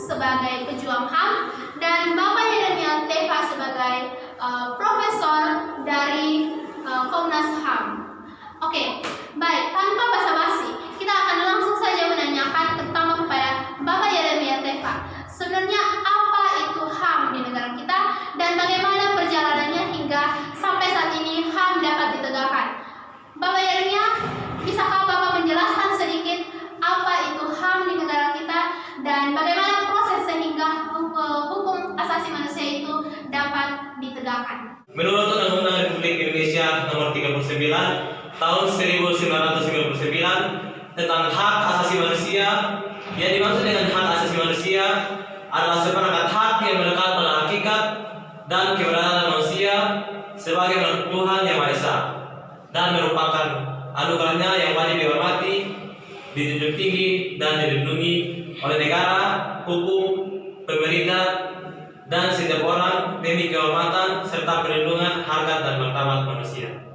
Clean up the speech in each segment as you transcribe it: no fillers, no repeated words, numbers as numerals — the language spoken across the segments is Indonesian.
sebagai pejuang HAM dan Bapak Yeremia Teva sebagai profesor dari Komnas HAM. Oke, baik, tanpa basa-basi, kita akan langsung saja menanyakan terutama kepada Bapak Yeremia Teva. Sebenarnya apa itu HAM di negara kita dan bagaimana perjalanannya hingga sampai saat ini HAM dapat ditegakkan? Bapak Yeremia, bisakah Bapak menjelaskan sedikit apa itu HAM di negara kita dan bagaimana proses sehingga hukum asasi manusia itu dapat ditegakkan? Menurut Undang-Undang Republik Indonesia Nomor 39 Tahun 1999 tentang hak asasi manusia, yang dimaksud dengan hak asasi manusia adalah seperangkat hak yang melekat pada hakikat dan keberadaan manusia sebagai makhluk Tuhan yang Maha Esa dan merupakan anugerahnya yang wajib dihormati, dijunjung tinggi dan dilindungi oleh negara, hukum, pemerintah, dan setiap orang demi kehormatan serta perlindungan harkat dan martabat manusia.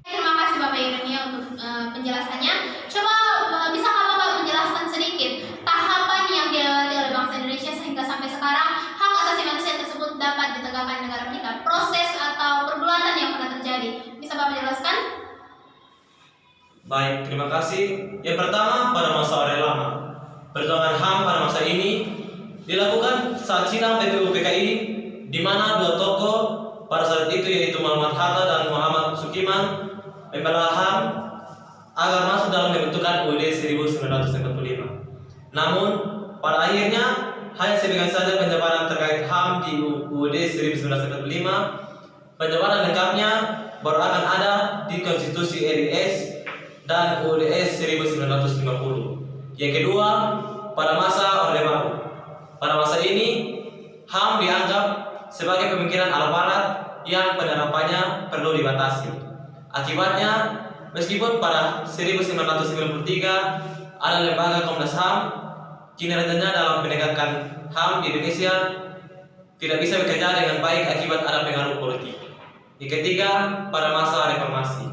Terima kasih Bapak Yeremia untuk penjelasannya. Coba bisakah Bapak menjelaskan sedikit tahapan yang dilewati oleh bangsa Indonesia sehingga sampai sekarang hak asasi manusia tersebut dapat ditegakkan di negara kita? Proses atau pergulatan yang pernah terjadi, bisa Bapak jelaskan? Baik, terima kasih. Yang pertama, pada masa Orde Lama, perjuangan HAM pada masa ini dilakukan saat sidang PPUPKI, di mana dua tokoh pada saat itu yaitu Muhammad Hatta dan Muhammad Sukiman membela HAM agar masuk dalam pembentukan UUD 1945. Namun pada akhirnya hanya sebagian saja penjabaran terkait HAM di UUD 1945. Penjabaran lengkapnya baru akan ada di Konstitusi RIS dan UUD 1950. Yang kedua, pada masa Orde Baru. Pada masa ini, HAM dianggap sebagai pemikiran ala barat yang penerapannya perlu dibatasi. Akibatnya, meskipun pada 1993 ada lembaga Komnas HAM, kinerjanya dalam penegakan HAM di Indonesia tidak bisa bekerja dengan baik akibat ada pengaruh politik. Yang ketiga, pada masa reformasi.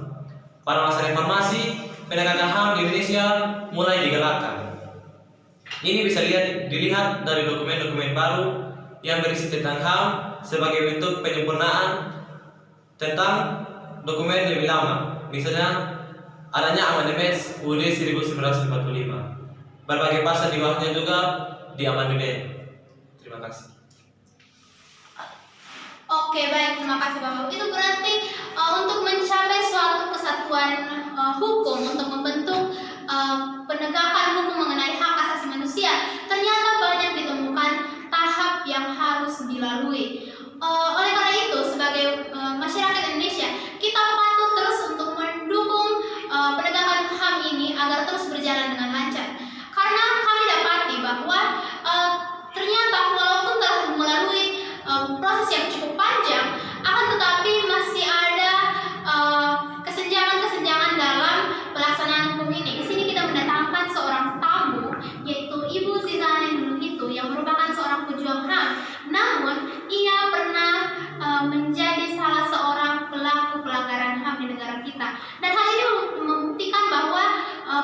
Pada masa reformasi, penegakan HAM di Indonesia mulai digalakkan. Ini bisa dilihat dari dokumen-dokumen baru yang berisi tentang HAM sebagai bentuk penyempurnaan tentang dokumen lebih lama. Misalnya adanya amandemen UUD 1945. Berbagai pasal di bawahnya juga di amandemen. Terima kasih. Oke, baik, terima kasih Bapak. Itu berarti untuk mencapai suatu kesatuan hukum, untuk membentuk penegakan hukum mengenai hak asasi manusia, ternyata banyak ditemukan tahap yang harus dilalui. Oleh karena itu, sebagai masyarakat Indonesia, kita patut terus untuk mendukung penegakan HAM ini agar terus berjalan dengan lancar. Karena kami dapati bahwa ternyata walaupun telah melalui proses yang cukup panjang, akan tetapi masih ada kesenjangan-kesenjangan dalam pelaksanaan hukum ini. Di sini kita mendatangkan seorang tamu, yaitu Ibu Zizane Nurhito yang merupakan seorang pejuang HAM. Namun, ia pernah menjadi salah seorang pelaku pelanggaran HAM di negara kita. Dan hal ini membuktikan bahwa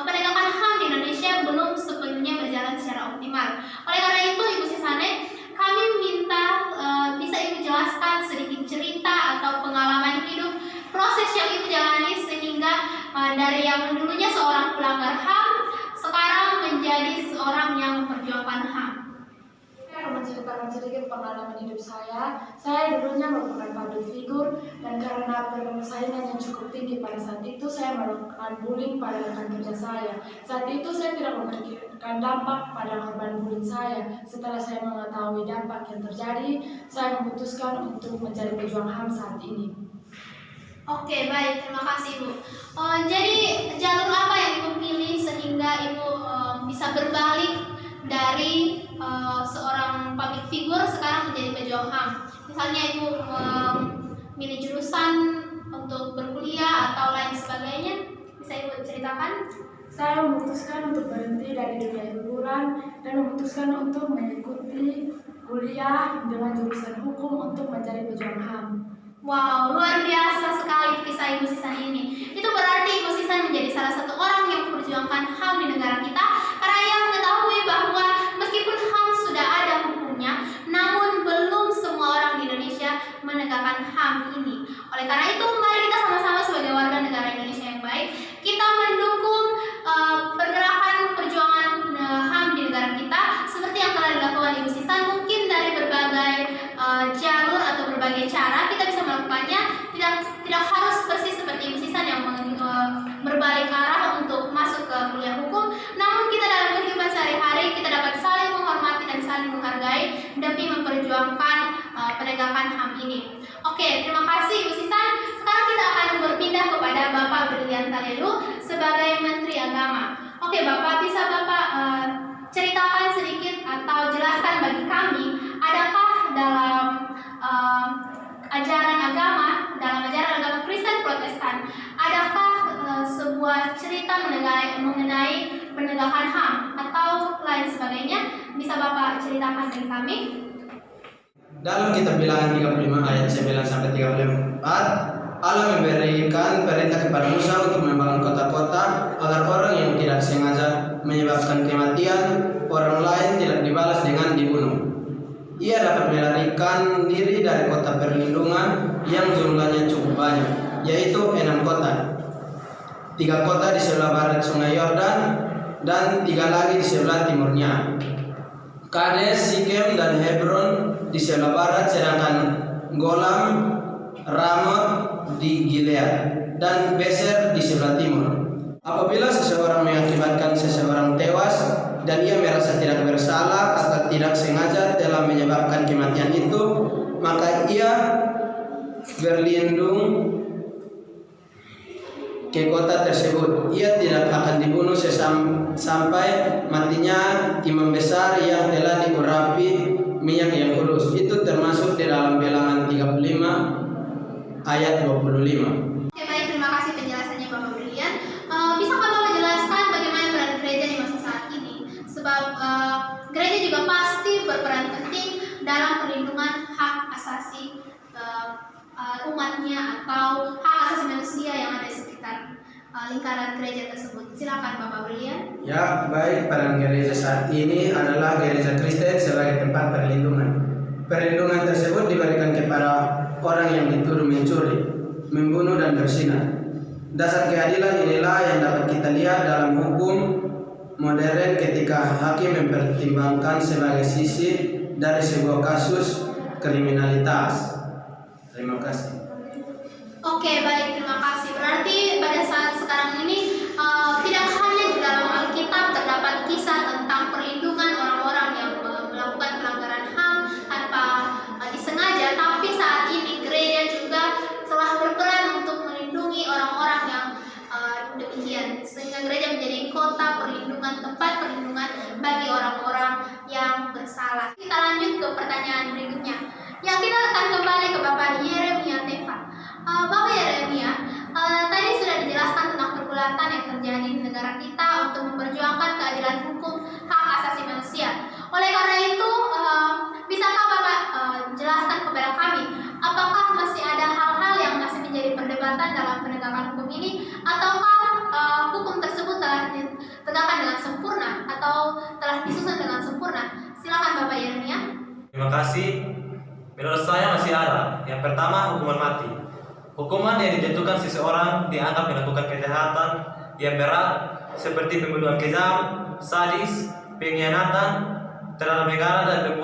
penegakan HAM di Indonesia belum sepenuhnya berjalan secara optimal. Oleh karena itu, Ibu Zizane, kami minta bisa Ibu jelaskan sedikit cerita atau pengalaman hidup, proses yang Ibu jalani sehingga dari yang dulunya seorang pelanggar HAM sekarang menjadi seorang yang memperjuangkan HAM. Saya akan menceritakan sedikit pengalaman hidup saya. Saya dulunya merupakan public figure dan karena persaingan yang cukup tinggi pada saat itu, saya melakukan bullying pada rekan kerja saya. Saat itu saya tidak memikirkan dampak pada korban bullying saya. Setelah saya mengetahui dampak yang terjadi, saya memutuskan untuk menjadi pejuang HAM saat ini. Oke, baik, terima kasih Ibu. Jadi jalur apa yang Ibu pilih sehingga Ibu bisa berbalik dari seorang public figure sekarang menjadi pejuang HAM? Misalnya Ibu memilih jurusan untuk berkuliah atau lain sebagainya, bisa Ibu ceritakan? Saya memutuskan untuk berhenti dari dunia hiburan dan memutuskan untuk mengikuti kuliah dengan jurusan hukum untuk menjadi pejuang HAM. Wow, luar biasa sekali kisah Ibu Zizane ini. Itu berarti Ibu Zizane menjadi salah satu orang yang memperjuangkan HAM di negara kita, karena ia mengetahui bahwa meskipun HAM sudah karena itu, mari kita sama-sama sebagai warga negara Indonesia yang baik, kita mendukung pergerakan perjuangan HAM di negara kita seperti yang telah dilakukan Ibu Sisan. Mungkin dari berbagai jalur atau berbagai cara kita bisa melakukannya. Tidak harus persis seperti Ibu Sisan yang berbalik arah untuk masuk ke kuliah hukum, namun kita dalam kehidupan sehari-hari kita dapat saling menghormati dan saling menghargai demi memperjuangkan penegakan HAM ini. Oke, terima kasih Ibu Sisan. Sekarang kita akan berpindah kepada Bapak Brilian Talelu sebagai Menteri Agama. Oke, Bapak, bisa Bapak ceritakan sedikit atau jelaskan bagi kami, adakah dalam ajaran agama Kristen Protestan, adakah sebuah cerita mengenai penegakan HAM atau lain sebagainya? Bisa Bapak ceritakan bagi kami? Dalam kitab Bilangan 35 ayat 9 sampai 34, Allah memberikan perintah kepada Musa untuk membangun kota-kota agar orang yang tidak sengaja menyebabkan kematian orang lain tidak dibalas dengan dibunuh. Ia dapat melarikan diri dari kota perlindungan yang jumlahnya cukup banyak, yaitu 6 kota. 3 kota di sebelah barat Sungai Yordan dan 3 lagi di sebelah timurnya, Kades, Sikem, dan Hebron di sebelah barat, sedangkan Golam, Ramot di Gilead, dan Beser di sebelah timur. Apabila seseorang mengakibatkan seseorang tewas dan ia merasa tidak bersalah atau tidak sengaja telah menyebabkan kematian itu, maka ia berlindung ke kota tersebut. Ia tidak akan dibunuh sampai matinya imam besar yang telah diurapi minyak yang kudus. Itu termasuk di dalam Bilangan 35 ayat 25. Oke, baik, terima kasih penjelasannya Bapak Brilian. Bisakah Bapak menjelaskan bagaimana peran gereja di masa saat ini? Sebab gereja juga pasti berperan penting dalam perlindungan hak asasi umatnya atau hak asasi manusia yang ada di sekitar lingkaran gereja tersebut. Silakan Bapak Brilian. Ya, baik, peran gereja saat ini adalah gereja Kristen sebagai tempat perlindungan. Perlindungan tersebut diberikan kepada orang yang dituduh mencuri, membunuh, dan berzina. Dasar keadilan inilah yang dapat kita lihat dalam hukum modern ketika hakim mempertimbangkan sebagai sisi dari sebuah kasus kriminalitas. Terima kasih. Oke, baik, terima kasih. Berarti pada saat sekarang ini tidak hanya di dalam Alkitab terdapat kisah tentang perlindungan orang-orang yang melakukan pelanggaran HAM tanpa disengaja, tapi saat ini gereja juga telah berperan untuk melindungi orang-orang yang demikian, sehingga gereja menjadi kota perlindungan, tempat perlindungan bagi orang-orang yang bersalah. Kita lanjut ke pertanyaan berikutnya. Ya, kita akan kembali ke Bapak Yeremia Tefan. Bapak Yeremia, tadi sudah dijelaskan tentang pergulatan yang terjadi di negara kita untuk memperjuangkan keadilan hukum hak asasi manusia. Oleh karena itu, bisakah Bapak jelaskan kepada kami, apakah masih ada hal-hal yang masih menjadi perdebatan dalam penegakan hukum ini, ataukah hukum tersebut telah ditegakkan dengan sempurna atau telah disusun dengan sempurna? Silakan Bapak Yeremia. Terima kasih. Menurut saya masih ada. Yang pertama, hukuman mati. Hukuman yang dijatuhkan seseorang dianggap melakukan kejahatan yang berat seperti pembunuhan kejam, sadis, pengkhianatan terhadap negara, dan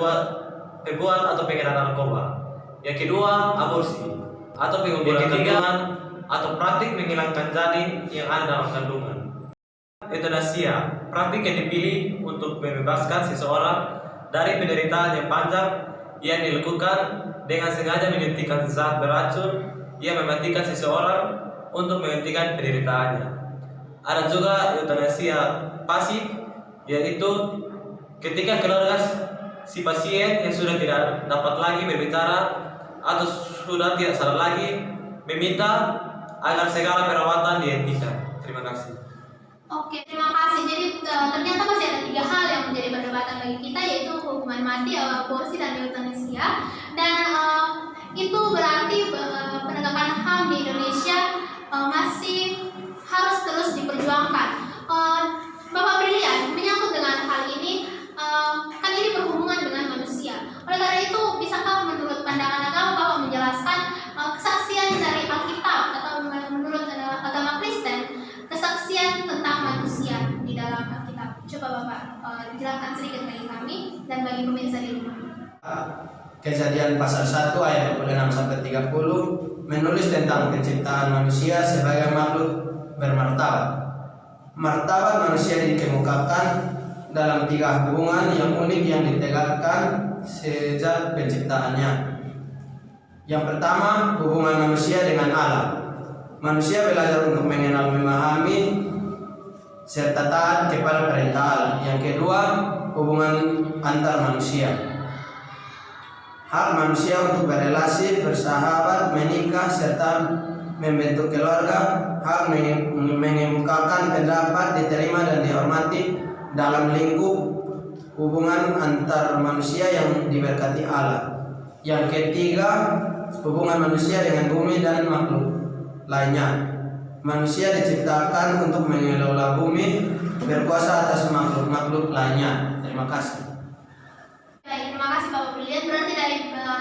pembuat atau pengedar narkoba. Yang kedua, aborsi atau pengumpulan kandungan atau praktik menghilangkan janin yang ada dalam kandungan. Euthanasia, praktik yang dipilih untuk membebaskan seseorang dari penderitaan yang panjang yang dilakukan dengan sengaja menyuntikkan zat beracun yang mematikan seseorang untuk menghentikan penderitaannya. Ada juga euthanasia pasif, yaitu ketika keluarga si pasien yang sudah tidak dapat lagi berbicara atau sudah tidak sadar lagi meminta agar segala perawatan dihentikan. Terima kasih. Oke, terima kasih. Jadi ternyata masih ada 3 hal yang menjadi perdebatan bagi kita, yaitu hukuman mati, aborsi, dan euthanasia. Dan itu berarti penegakan HAM di Indonesia masih harus terus diperjuangkan. Bapak Brilian, menyangkut dengan hal ini, kan ini berhubungan dengan manusia. Oleh karena itu, bisakah menurut pandangan agama Bapak menjelaskan kesaksian dari sedikit bagi kami dan bagi pemirsa di rumah. Kejadian pasal 1 ayat 26 sampai 30 menulis tentang penciptaan manusia sebagai makhluk bermartabat. Martabat manusia dikemukakan dalam 3 hubungan yang unik yang ditegakkan sejak penciptaannya. Yang pertama, hubungan manusia dengan Allah. Manusia belajar untuk mengenal, memahami, serta taat kepada perintah Allah. Yang kedua, hubungan antar manusia. Hak manusia untuk berelasi, bersahabat, menikah, serta membentuk keluarga. Hak mengemukakan pendapat, diterima dan dihormati dalam lingkup hubungan antar manusia yang diberkati Allah. Yang ketiga, hubungan manusia dengan bumi dan makhluk lainnya. Manusia diciptakan untuk mengelola bumi, berkuasa atas makhluk-makhluk lainnya. Terima kasih. Baik, terima kasih Bapak Brilian. Berarti dari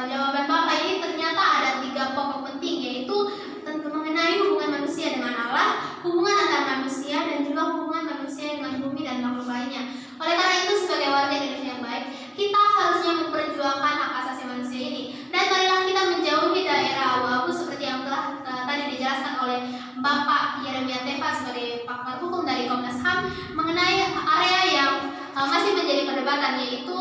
jawaban Bapak ini ternyata ada 3 pokok penting, yaitu mengenai hubungan manusia dengan Allah, hubungan antar manusia, dan juga hubungan manusia dengan bumi dan makhluk lainnya. Oleh karena itu, sebagai warga Indonesia yang baik, kita harusnya memperjuangkan hak asasi manusia ini. Dan marilah kita menjauhi daerah abu-abu seperti yang telah tadi dijelaskan oleh Bapak Yeremia Teva sebagai pakar hukum dari Komnas HAM mengenai area yang masih menjadi perdebatan, yaitu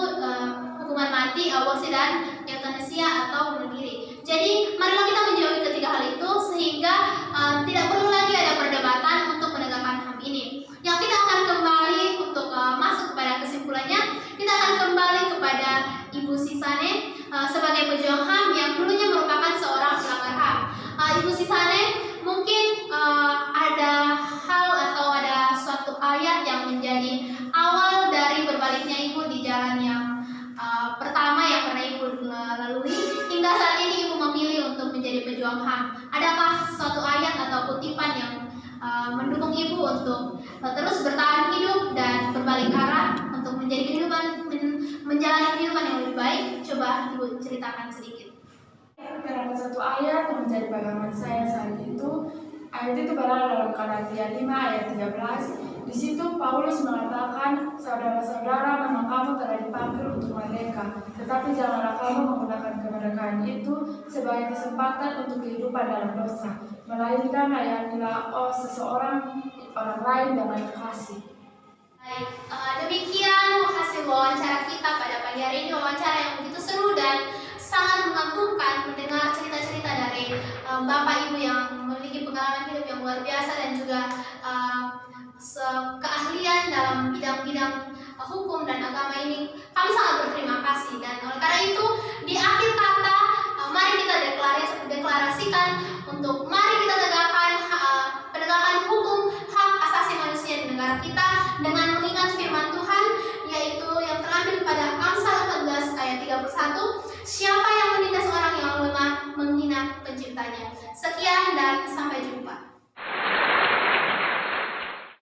hukuman mati, aborsi, dan euthanasia atau bunuh diri. Jadi marilah kita menjauhi ketiga hal itu sehingga tidak perlu lagi ada perdebatan untuk menegakkan HAM ini. Yang kita akan kembali untuk masuk kepada kesimpulannya, kita akan kembali kepada Ibu Sisane sebagai pejuang HAM yang dulunya merupakan seorang pelanggar HAM. Ibu Sisane, mungkin ada hal atau ada suatu ayat yang menjadi awal dari berbaliknya Ibu di jalan yang pertama yang pernah Ibu lalui hingga saat ini Ibu memilih untuk menjadi pejuang HAM. Adakah suatu ayat atau kutipan yang mendukung Ibu untuk terus bertahan hidup dan berbalik arah untuk menjalani kehidupan yang lebih baik? Coba Ibu ceritakan sedikit. Terdapat satu ayat yang menjadi pegangan saya saat itu. Ayat itu berada dalam Galatia 5 ayat 13. Di situ Paulus mengatakan, saudara-saudara, memang kamu telah dipanggil untuk merdeka, tetapi janganlah kamu menggunakan kemerdekaan itu sebagai kesempatan untuk kehidupan dalam dosa, melainkan layanilah seseorang orang lain dengan kasih. Baik, demikian hasil wawancara kita pada pagi hari ini, wawancara yang begitu seru dan sangat mengagumkan mendengar cerita-cerita dari Bapak Ibu yang memiliki pengalaman hidup yang luar biasa dan juga keahlian dalam bidang-bidang hukum dan agama ini. Kami sangat berterima kasih, dan oleh karena itu di akhir kata mari kita deklarasikan untuk mari kita tegakkan penegakan hukum hak asasi manusia di negara kita dengan mengingat firman Tuhan, yaitu yang terambil pada Amsal 14 ayat 31, siapa yang menindas orang yang lemah menghina penciptanya.